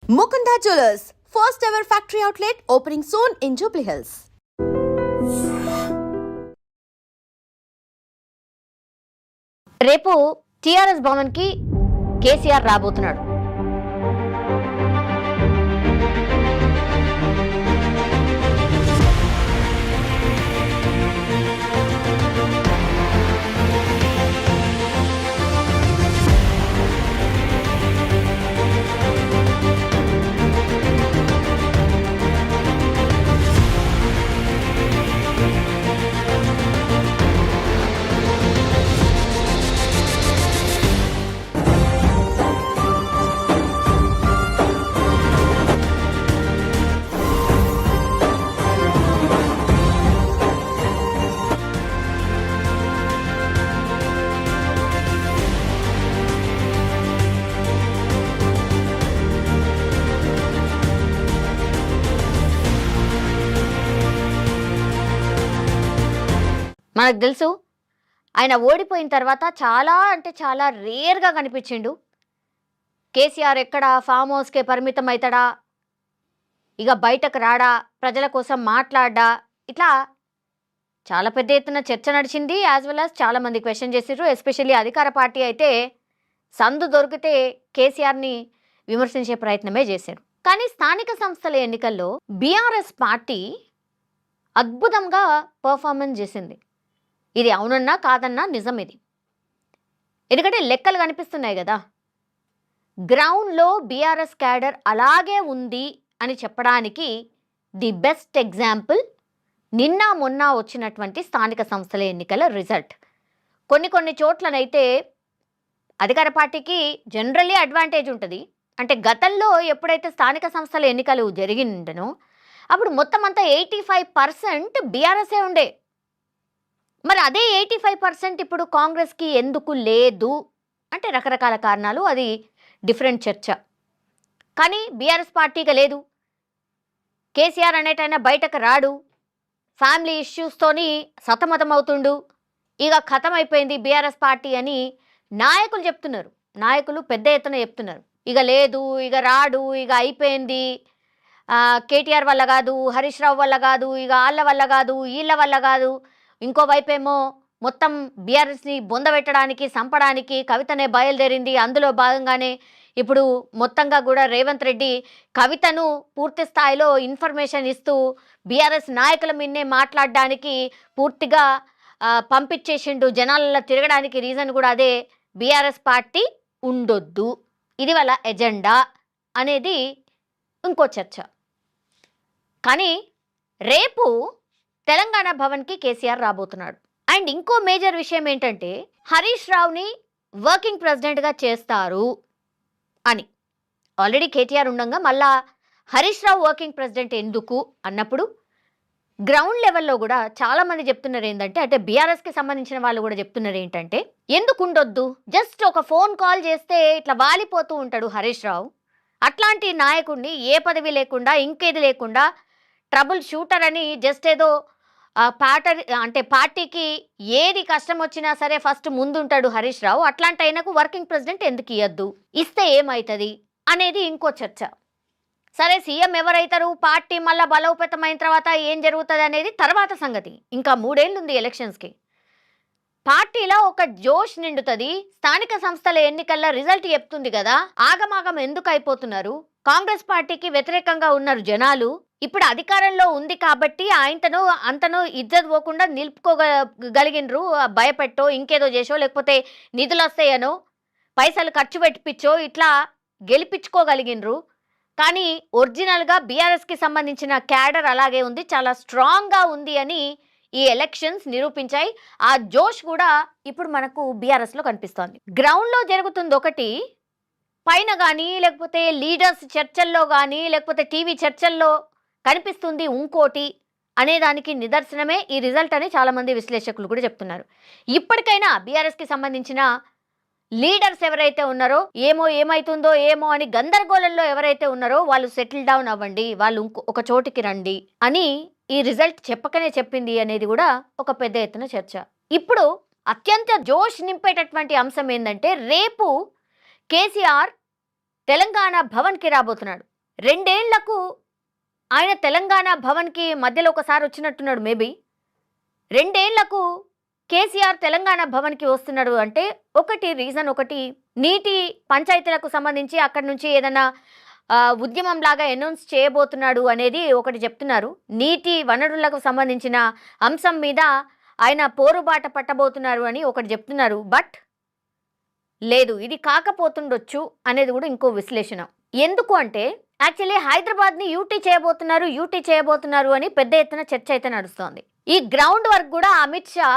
Mukunda Jewelers, first ever factory outlet opening soon in Jubilee Hills. రేపు TRS Bhavan కి కేసీఆర్ రాబోతున్నాడు. మనకు తెలుసు ఆయన ఓడిపోయిన తర్వాత చాలా రేర్గా కనిపించిండు. కేసీఆర్ ఎక్కడ ఫామ్ హౌస్కే పరిమితం అవుతాడా, ఇక బయటకు రాడా, ప్రజల కోసం మాట్లాడా, ఇట్లా చాలా పెద్ద ఎత్తున చర్చ నడిచింది. యాజ్ వెల్ యాజ్ చాలామంది క్వశ్చన్ చేసిర్రు. ఎస్పెషల్లీ అధికార పార్టీ అయితే సందు దొరికితే కేసీఆర్ని విమర్శించే ప్రయత్నమే చేశారు. కానీ స్థానిక సంస్థల ఎన్నికల్లో బీఆర్ఎస్ పార్టీ అద్భుతంగా పర్ఫార్మెన్స్ చేసింది. ఇది అవునన్నా కాదన్నా నిజం ఇది. ఎందుకంటే లెక్కలు కనిపిస్తున్నాయి కదా. గ్రౌండ్లో బీఆర్ఎస్ క్యాడర్ అలాగే ఉంది అని చెప్పడానికి ది బెస్ట్ ఎగ్జాంపుల్ నిన్న మొన్న వచ్చినటువంటి స్థానిక సంస్థల ఎన్నికల రిజల్ట్. కొన్ని చోట్లనైతే అధికార పార్టీకి జనరల్లీ అడ్వాంటేజ్ ఉంటుంది. అంటే గతంలో ఎప్పుడైతే స్థానిక సంస్థల ఎన్నికలు జరిగిండనో అప్పుడు మొత్తం అంతా 85% బీఆర్ఎస్ఏ ఉండే. మరి అదే 85% ఇప్పుడు కాంగ్రెస్కి ఎందుకు లేదు అంటే రకరకాల కారణాలు, అది డిఫరెంట్ చర్చ. కానీ బీఆర్ఎస్ పార్టీగా లేదు. కేసీఆర్ అనేటైనా బయటకు రాడు, ఫ్యామిలీ ఇష్యూస్తోని సతమతం అవుతుండు, ఇక ఖతం అయిపోయింది బీఆర్ఎస్ పార్టీ అని నాయకులు చెప్తున్నారు. నాయకులు పెద్ద ఎత్తున చెప్తున్నారు. ఇక లేదు, ఇక రాడు, ఇక అయిపోయింది, కేటీఆర్ వల్ల కాదు, హరీష్ రావు వల్ల కాదు, ఇక వాళ్ళ వల్ల కాదు, వీళ్ళ వల్ల కాదు. ఇంకోవైపేమో మొత్తం బీఆర్ఎస్ని బొందబెట్టడానికి, చంపడానికి కవితనే బయలుదేరింది. అందులో భాగంగానే ఇప్పుడు మొత్తంగా కూడా రేవంత్ రెడ్డి కవితను పూర్తి స్థాయిలో ఇన్ఫర్మేషన్ ఇస్తూ బీఆర్ఎస్ నాయకుల మీదనే మాట్లాడడానికి పూర్తిగా పంపించేసిండు. జనాలలో తిరగడానికి రీజన్ కూడా అదే, బీఆర్ఎస్ పార్టీ ఉండొద్దు, ఇది వాళ్ళ ఎజెండా అనేది ఇంకో చర్చ. కానీ రేపు తెలంగాణ భవన్కి కేసీఆర్ రాబోతున్నాడు. అండ్ ఇంకో మేజర్ విషయం ఏంటంటే హరీష్ రావుని వర్కింగ్ ప్రెసిడెంట్గా చేస్తారు అని. ఆల్రెడీ కేటీఆర్ ఉండగా మళ్ళా హరీష్ రావు వర్కింగ్ ప్రెసిడెంట్ ఎందుకు అన్నప్పుడు గ్రౌండ్ లెవెల్లో కూడా చాలామంది చెప్తున్నారు ఏంటంటే, అంటే బీఆర్ఎస్కి సంబంధించిన వాళ్ళు కూడా చెప్తున్నారు ఏంటంటే, ఎందుకు ఉండొద్దు, జస్ట్ ఒక ఫోన్ కాల్ చేస్తే ఇట్లా వాలిపోతూ ఉంటాడు హరీష్ రావు. అట్లాంటి నాయకుడిని ఏ పదవి లేకుండా ఇంకేది లేకుండా ట్రబుల్ షూటర్ అని జస్ట్ ఏదో పార్టీకి ఏది కష్టం వచ్చినా సరే ఫస్ట్ ముందుంటాడు హరీష్ రావు. అట్లాంటి ఆయనకు వర్కింగ్ ప్రెసిడెంట్ ఎందుకు ఇవ్వద్దు, ఇస్తే ఏమవుతుంది అనేది ఇంకో చర్చ. సరే, సీఎం ఎవరైతారు, పార్టీ మళ్ళీ బలోపేతమైన తర్వాత ఏం జరుగుతుంది అనేది తర్వాత సంగతి. ఇంకా 3 ఏళ్ళు ఉంది ఎలక్షన్స్కి. పార్టీలో ఒక జోష్ నిండుతుంది. స్థానిక సంస్థల ఎన్నికల్లో రిజల్ట్ చెప్తుంది కదా, ఆగమాగం ఎందుకు అయిపోతున్నారు? కాంగ్రెస్ పార్టీకి వ్యతిరేకంగా ఉన్నారు జనాలు. ఇప్పుడు అధికారంలో ఉంది కాబట్టి ఆయనతను అంతను ఇజ్జత్ పోకుండా నిలుపుకోగలిగినరు. భయపెట్టో, ఇంకేదో చేసో, లేకపోతే నిధులు వస్తాయనో, పైసలు ఖర్చు పెట్టిపించో ఇట్లా గెలిపించుకోగలిగినరు. కానీ ఒరిజినల్గా బీఆర్ఎస్కి సంబంధించిన క్యాడర్ అలాగే ఉంది, చాలా స్ట్రాంగ్గా ఉంది అని ఈ ఎలక్షన్స్ నిరూపించాయి. ఆ జోష్ కూడా ఇప్పుడు మనకు బీఆర్ఎస్లో కనిపిస్తోంది. గ్రౌండ్లో జరుగుతుంది ఒకటి, పైన కానీ లేకపోతే లీడర్స్ చర్చల్లో కానీ లేకపోతే టీవీ చర్చల్లో కనిపిస్తుంది ఇంకోటి అనేదానికి నిదర్శనమే ఈ రిజల్ట్ అని చాలామంది విశ్లేషకులు కూడా చెప్తున్నారు. ఇప్పటికైనా బీఆర్ఎస్కి సంబంధించిన లీడర్స్ ఎవరైతే ఉన్నారో, ఏమవుతుందో ఏమో అని గందరగోళంలో ఎవరైతే ఉన్నారో వాళ్ళు సెటిల్ డౌన్ అవ్వండి, వాళ్ళు ఒక చోటికి రండి అని ఈ రిజల్ట్ చెప్పకనే చెప్పింది అనేది కూడా ఒక పెద్ద ఎత్తున చర్చ. ఇప్పుడు అత్యంత జోష్ నింపేటటువంటి అంశం ఏంటంటే, రేపు కేసీఆర్ తెలంగాణ భవన్కి రాబోతున్నాడు. 2 ఏళ్లకు ఆయన తెలంగాణ భవన్కి మధ్యలో ఒకసారి వచ్చినట్టున్నాడు మేబీ. 2 ఏళ్లకు కేసీఆర్ తెలంగాణ భవన్కి వస్తున్నాడు అంటే ఒకటి రీజన్, ఒకటి నీటి పంచాయతీలకు సంబంధించి అక్కడి నుంచి ఏదైనా ఉద్యమం లాగా అనౌన్స్ చేయబోతున్నాడు అనేది ఒకటి చెప్తున్నారు. నీటి వనరులకు సంబంధించిన అంశం మీద ఆయన పోరుబాట పట్టబోతున్నారు అని ఒకటి చెప్తున్నారు. బట్ లేదు, ఇది కాకపోతుండొచ్చు అనేది కూడా ఇంకో విశ్లేషణ. ఎందుకు అంటే యాక్చువల్లీ హైదరాబాద్ని యూటీ చేయబోతున్నారు అని పెద్ద ఎత్తున చర్చ అయితే నడుస్తోంది. ఈ గ్రౌండ్ వర్క్ కూడా అమిత్ షా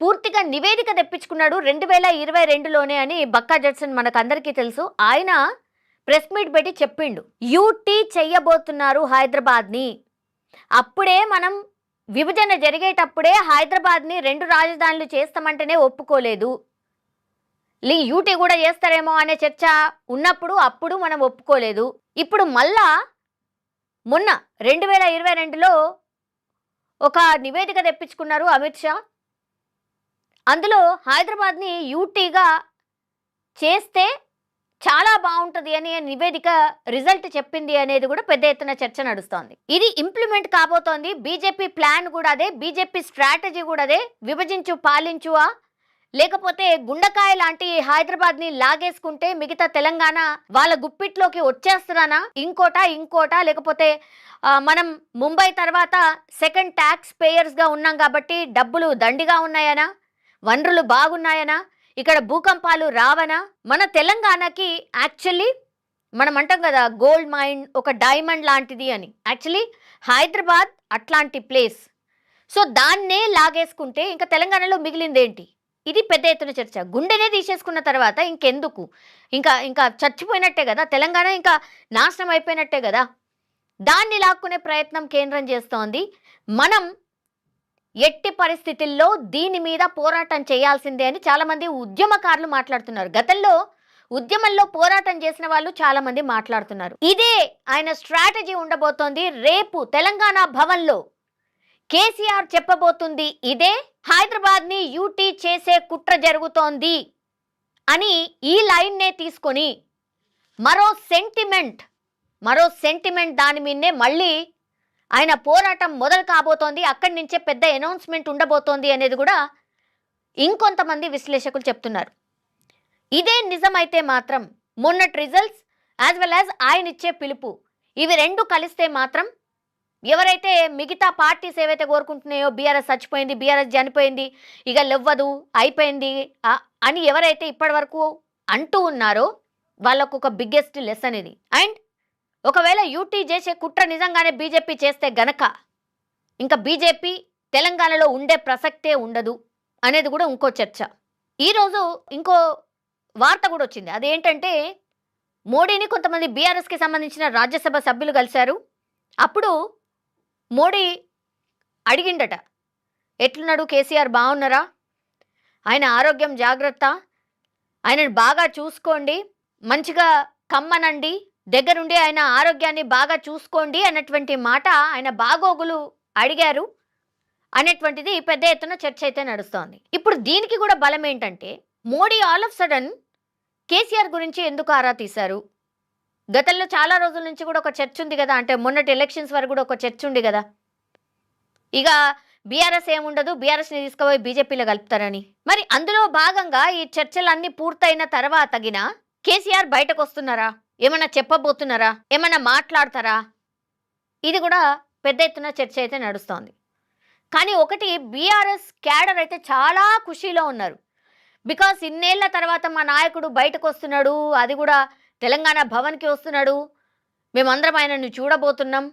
పూర్తిగా నివేదిక తెప్పించుకున్నాడు 2022లోనే అని బక్కా జడ్సన్ మనకందరికీ తెలుసు. ఆయన ప్రెస్ మీట్ పెట్టి చెప్పిండు, యూటీ చెయ్యబోతున్నారు హైదరాబాద్ని. అప్పుడే మనం విభజన జరిగేటప్పుడే హైదరాబాద్ని 2 రాజధానులు చేస్తామంటేనే ఒప్పుకోలేదు. యూటీ కూడా చేస్తారేమో అనే చర్చ ఉన్నప్పుడు అప్పుడు మనం ఒప్పుకోలేదు. ఇప్పుడు మళ్ళా మొన్న 2022లో ఒక నివేదిక తెప్పించుకున్నారు అమిత్ షా. అందులో హైదరాబాద్ని యూటీగా చేస్తే చాలా బాగుంటుంది అని నివేదిక రిజల్ట్ చెప్పింది అనేది కూడా పెద్ద ఎత్తున చర్చ నడుస్తోంది. ఇది ఇంప్లిమెంట్ కాబోతోంది. బీజేపీ ప్లాన్ కూడా అదే, బీజేపీ స్ట్రాటజీ కూడా అదే. విభజించు పాలించువా, లేకపోతే గుండకాయ లాంటి హైదరాబాద్ని లాగేసుకుంటే మిగతా తెలంగాణ వాళ్ళ గుప్పిట్లోకి వచ్చేస్తున్నానా, ఇంకోటా లేకపోతే మనం ముంబై తర్వాత సెకండ్ ట్యాక్స్ పేయర్స్గా ఉన్నాం కాబట్టి డబ్బులు దండిగా ఉన్నాయనా, వనరులు బాగున్నాయనా, ఇక్కడ భూకంపాలు రావనా. మన తెలంగాణకి యాక్చువల్లీ మనం అంటాం కదా గోల్డ్ మైన్, ఒక డైమండ్ లాంటిది అని. యాక్చువల్లీ హైదరాబాద్ అట్లాంటి ప్లేస్. సో దాన్నే లాగేసుకుంటే ఇంకా తెలంగాణలో మిగిలిందేంటి? ఇది పెద్ద ఎత్తున చర్చ. గుండెనే తీసేసుకున్న తర్వాత ఇంకెందుకు, ఇంకా చచ్చిపోయినట్టే కదా తెలంగాణ, ఇంకా నాశనం అయిపోయినట్టే కదా. దాన్ని లాక్కునే ప్రయత్నం కేంద్రం చేస్తోంది. మనం ఎట్టి పరిస్థితుల్లో దీని మీద పోరాటం చేయాల్సిందే అని చాలామంది ఉద్యమకారులు మాట్లాడుతున్నారు. గతంలో ఉద్యమంలో పోరాటం చేసిన వాళ్ళు చాలామంది మాట్లాడుతున్నారు. ఇదే ఆయన స్ట్రాటజీ ఉండబోతోంది. రేపు తెలంగాణ భవన్లో కేసీఆర్ చెప్పబోతుంది ఇదే. హైదరాబాద్ని యూటీ చేసే కుట్ర జరుగుతోంది అని ఈ లైన్నే తీసుకొని మరో సెంటిమెంట్ దాని మీదనే మళ్ళీ ఆయన పోరాటం మొదలు కాబోతోంది. అక్కడి నుంచే పెద్ద అనౌన్స్మెంట్ ఉండబోతోంది అనేది కూడా ఇంకొంతమంది విశ్లేషకులు చెప్తున్నారు. ఇదే నిజమైతే మాత్రం మొన్నటి రిజల్ట్స్ యాజ్ వెల్ యాజ్ ఆయన ఇచ్చే పిలుపు, ఇవి 2 కలిస్తే మాత్రం ఎవరైతే మిగతా పార్టీస్ ఏవైతే కోరుకుంటున్నాయో బీఆర్ఎస్ చచ్చిపోయింది, బీఆర్ఎస్ చనిపోయింది, ఇక లెవ్వదు, అయిపోయింది అని ఎవరైతే ఇప్పటి వరకు అంటూ ఉన్నారో వాళ్ళకు ఒక బిగ్గెస్ట్ లెసన్ ఇది. అండ్ ఒకవేళ యూటీ చేసే కుట్ర నిజంగానే బీజేపీ చేస్తే గనక ఇంకా బీజేపీ తెలంగాణలో ఉండే ప్రసక్తే ఉండదు అనేది కూడా ఇంకో చర్చ. ఈరోజు ఇంకో వార్త కూడా వచ్చింది. అదేంటంటే మోడీని కొంతమంది బీఆర్ఎస్కి సంబంధించిన రాజ్యసభ సభ్యులు కలిశారు. అప్పుడు మోడీ అడిగిండట, ఎట్లున్నాడు కేసీఆర్, బాగున్నారా, ఆయన ఆరోగ్యం జాగ్రత్త, ఆయనను బాగా చూసుకోండి, మంచిగా కమ్మనండి, దగ్గరుండి ఆయన ఆరోగ్యాన్ని బాగా చూసుకోండి అన్నటువంటి మాట, ఆయన బాగోగులు అడిగారు అనేటువంటిది పెద్ద ఎత్తున చర్చ అయితే నడుస్తోంది. ఇప్పుడు దీనికి కూడా బలం ఏంటంటే Modi all of sudden KCR గురించి ఎందుకు ఆరా తీశారు? గతంలో చాలా రోజుల నుంచి కూడా ఒక చర్చ ఉంది కదా, అంటే మొన్నటి ఎలక్షన్స్ వరకు కూడా ఒక చర్చ ఉంది కదా, ఇక బీఆర్ఎస్ ఏముండదు, బీఆర్ఎస్ని తీసుకుపోయి బీజేపీలో కలుపుతారని. మరి అందులో భాగంగా ఈ చర్చలన్నీ పూర్తయిన తర్వాత గిన కేసీఆర్ బయటకు వస్తున్నారా, ఏమన్నా చెప్పబోతున్నారా, ఏమన్నా మాట్లాడతారా? ఇది కూడా పెద్ద ఎత్తున చర్చ అయితే నడుస్తోంది. కానీ ఒకటి, బీఆర్ఎస్ క్యాడర్ అయితే చాలా ఖుషీలో ఉన్నారు. బికాస్ ఇన్నేళ్ల తర్వాత మా నాయకుడు బయటకు వస్తున్నాడు, అది కూడా తెలంగాణ భవన్కి వస్తున్నాడు, మేమందరం ఆయనను చూడబోతున్నాం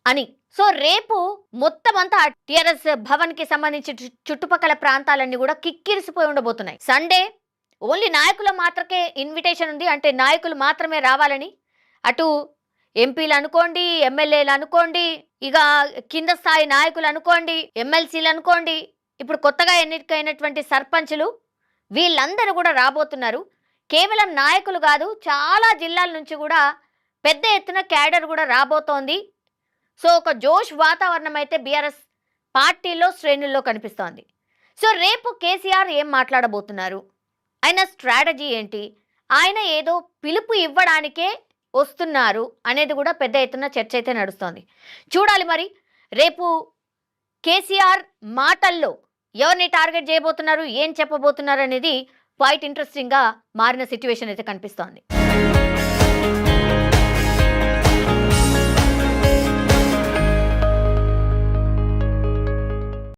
అని. సో రేపు మొత్తం అంతా టీఆర్ఎస్ భవన్కి సంబంధించి చుట్టుపక్కల ప్రాంతాలన్నీ కూడా కిక్కిరిసిపోయి ఉండబోతున్నాయి. సండే ఓన్లీ నాయకుల మాత్రమే ఇన్విటేషన్ ఉంది, అంటే నాయకులు మాత్రమే రావాలని. అటు ఎంపీలు అనుకోండి, ఎమ్మెల్యేలు అనుకోండి, ఇక కింద స్థాయి నాయకులు అనుకోండి, ఎమ్మెల్సీలు అనుకోండి, ఇప్పుడు కొత్తగా ఎన్నికైనటువంటి సర్పంచులు, వీళ్ళందరూ కూడా రాబోతున్నారు. కేవలం నాయకులు కాదు, చాలా జిల్లాల నుంచి కూడా పెద్ద ఎత్తున క్యాడర్ కూడా రాబోతోంది. సో ఒక జోష్ వాతావరణం అయితే బీఆర్ఎస్ పార్టీలో శ్రేణుల్లో కనిపిస్తోంది. సో రేపు కేసీఆర్ ఏం మాట్లాడబోతున్నారు, ఆయన స్ట్రాటజీ ఏంటి, ఆయన ఏదో పిలుపు ఇవ్వడానికే వస్తున్నారు అనేది కూడా పెద్ద ఎత్తున చర్చ అయితే నడుస్తోంది. చూడాలి మరి రేపు కేసీఆర్ మాటల్లో ఎవరిని టార్గెట్ చేయబోతున్నారు, ఏం చెప్పబోతున్నారు అనేది క్వైట్ ఇంట్రెస్టింగ్గా మారిన సిచ్యువేషన్ అయితే కనిపిస్తోంది.